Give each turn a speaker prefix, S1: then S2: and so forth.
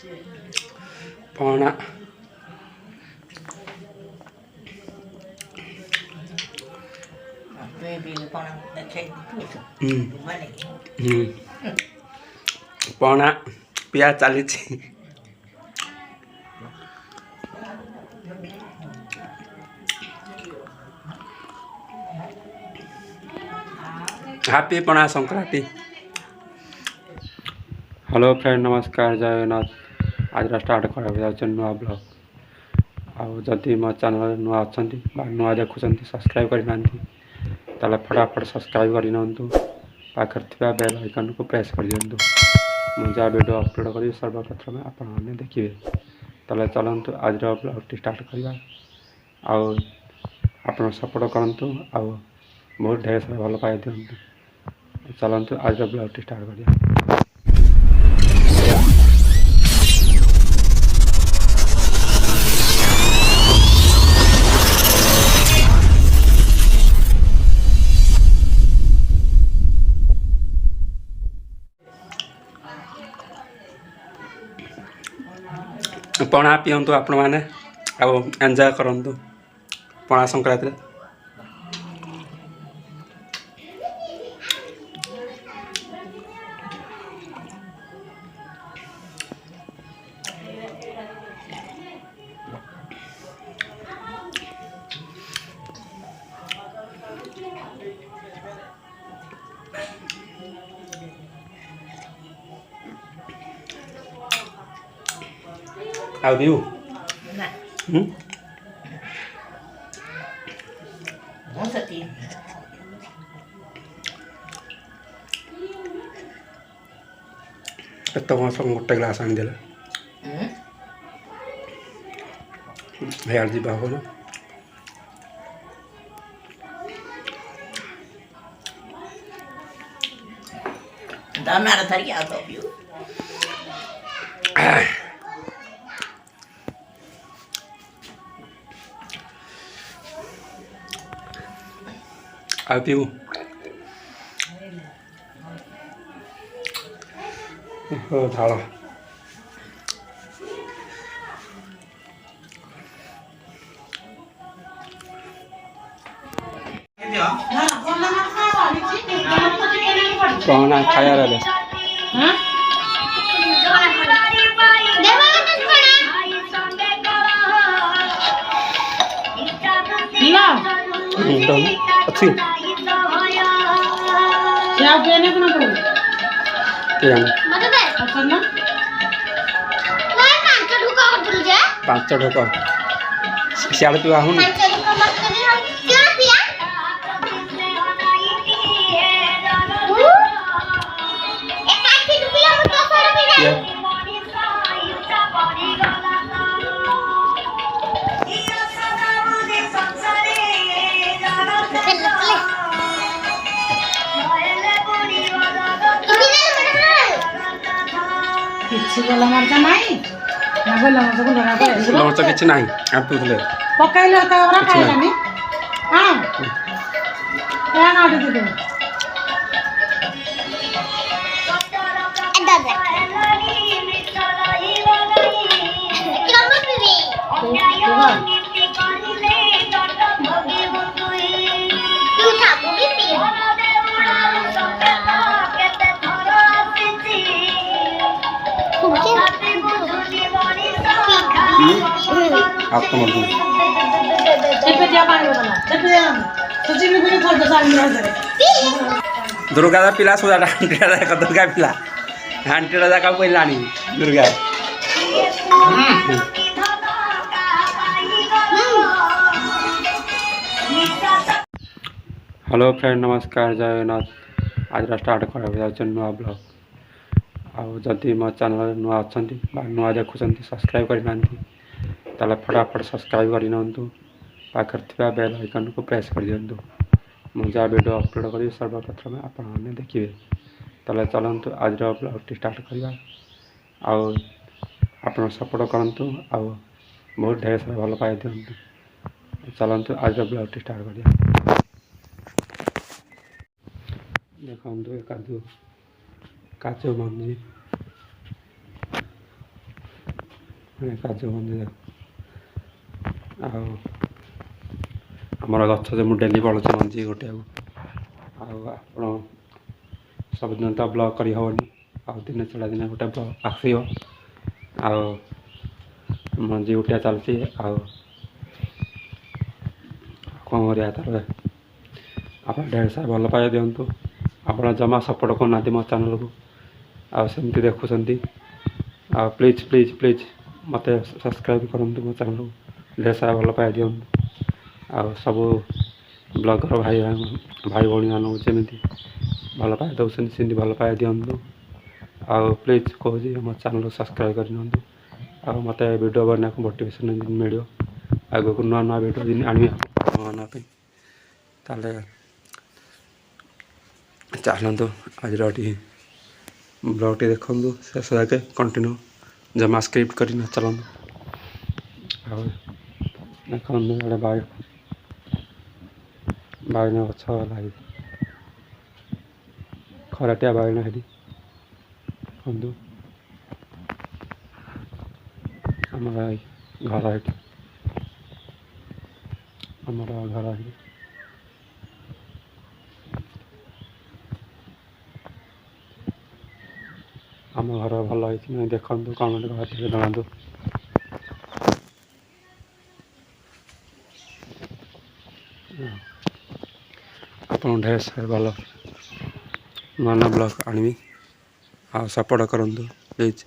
S1: पणा पणा पिया चली हैप्पी पणा संक्रांति। हेलो फ्रेंड नमस्कार जय जगन्नाथ। आज स्टार्ट कर नुआ ब्लॉग आदि मो चैनल नुआ अच्छा नुआ देखुं सब्सक्राइब करना ताले फटाफट सब्सक्राइब करनी पाखे बेल आइकन को प्रेस कर दिंतु। मुझे जहाँ वीडियो अपलोड करी सर्वप्रथम आपण मैंने देखिए। ताले चलतु आज ब्लॉग स्टार्ट करवा आप सपोर्ट करूँ बहुत ढेर सारा भल पाई दिंतु। चलतु आज ब्लॉग स्टार्ट करिया। पणा पिंतु आपण मैंने एंजॉय करूँ पणा Sankranti. Ao vivo? Não.
S2: Vamos aqui.
S1: Ito masuk ngotek gelasan dia lah. Biar di bawah lah.
S2: Dalam ada tadi atau view?
S1: Ao vivo. Thảo rồi. Con đang khai ra rồi.
S2: Hả?
S1: Đúng. अच्छी.
S2: क्या पहने को ना करो?
S1: क्या?
S2: मतलब है? अच्छा ना? नहीं पांच ढोका
S1: सियाल पिवा हूँ
S2: मत करिए हम क्यों पिया? एक आधी रुपया हम तो सौ रुपया किसी गोला मरचा नहीं ना गोला मरचा को लगा के
S1: लोग तो किसी नहीं आप तो ले
S2: पकाइले होता है और खाएगा नहीं हाँ क्या ना दे दे
S1: आपको मत दूँ दुर्गा दा पिला सुधा आंटी दा का दुर्गा पिला आंटी दा का पहिला नहीं दुर्गा। हेलो फ्रेंड नमस्कार जय जगन्नाथ। आज स्टार्ट कर नुआ ब्लॉग आदि मो चैनल नुआ अच्छा नुआ देखुं सब्सक्राइब करना ताले फटाफट सब्सक्राइब करनी पाखे बेल आइकन को प्रेस कर दिंतु। मुझे जहाँ वीडियो अपलोड करी सर्वप्रथम आपण मैंने देखिए। ताले चलतु आज ब्लॉग स्टार्ट करवा आप सपोर्ट करूँ बहुत ढेर सारा भल पाई दिंतु। चलतु आज ब्लॉग स्टार्ट करिया। देखो काजू काजू मंजी କାଜୁ ମଞ୍ଜି ଆଉ ଆମର ଗଛ ଯେ ମୁଁ ଡେଲି ପଳୁଛି ମଞ୍ଜି ଗୋଟେକୁ। ଆଉ ଆପଣ ସବୁଦିନ ତ ବ୍ଲଗ୍ କରି ହେବନି, ଆଉ ଦିନେ ଛଡ଼ା ଦିନେ ଗୋଟେ ବ୍ଲଗ୍ ଆସିବ। ଆଉ ମଞ୍ଜି ଉଠିଆ ଚାଲିଛି। ଆଉ କ'ଣ କରିବା ତାପରେ ଆପଣ ଢେର ସାରା ଭଲ ପାଇବା ଦିଅନ୍ତୁ। ଆପଣ ଜମା ସପୋର୍ଟ କରୁନାହାନ୍ତି ମୋ ଚ୍ୟାନେଲ୍କୁ, ଆଉ ସେମିତି ଦେଖୁଛନ୍ତି। ଆଉ ପ୍ଲିଜ୍ ପ୍ଲିଜ୍ ପ୍ଲିଜ୍ ମୋତେ ସବସ୍କ୍ରାଇବ୍ କରନ୍ତୁ ମୋ ଚ୍ୟାନେଲ୍କୁ, ଢେର ସାରା ଭଲ ପାଇବା ଦିଅନ୍ତୁ। ଆଉ ସବୁ ବ୍ଲଗର ଭାଇ ଭଉଣୀମାନଙ୍କୁ ଯେମିତି ଭଲ ପାଇବା ଦେଉଛନ୍ତି ସେମିତି ଭଲ ପାଇବା ଦିଅନ୍ତୁ। ଆଉ ପ୍ଲିଜ୍ କହୁଛି ମୋ ଚ୍ୟାନେଲ୍କୁ ସବସ୍କ୍ରାଇବ୍ କରିନିଅନ୍ତୁ। ଆଉ ମୋତେ ଭିଡ଼ିଓ ବନେଇବାକୁ ମୋଟିଭେସନ୍ ମିଳିବ। ଆଗକୁ ନୂଆ ନୂଆ ଭିଡ଼ିଓ ଯେମିତି ଆଣିବି ଆପଣମାନଙ୍କ ପାଇଁ। ତାହେଲେ ଚାଲନ୍ତୁ ଆଜିର ବ୍ଲଗ୍ଟି ଦେଖନ୍ତୁ ଶେଷ ଯାକେ କଣ୍ଟିନ୍ୟୁ, ଜମା ସ୍କ୍ରିପ୍ଟ କରି ନ ଚାଲନ୍ତୁ। ଆଉ ଦେଖନ୍ତୁ ଗୋଟେ ବାଇଗଣ ଗଛ ଲାଗିଛି, ଖରାଟିଆ ବାଇଗଣ ହେରି ଦେଖନ୍ତୁ। ଆମର ଘର ଏଠି, ଆମର ଘର ଏଠି। ଆମ ଘର ଭଲ ହେଇଛି ନାଇଁ ଦେଖନ୍ତୁ, କମେଣ୍ଟ କରି ଜଣାନ୍ତୁ। ଆପଣ ଢେର ସାରା ଭଲ ନୂଆ ନୂଆ ବ୍ଲଗ୍ ଆଣିବି, ଆଉ ସପୋର୍ଟ କରନ୍ତୁ ପ୍ଲିଜ୍।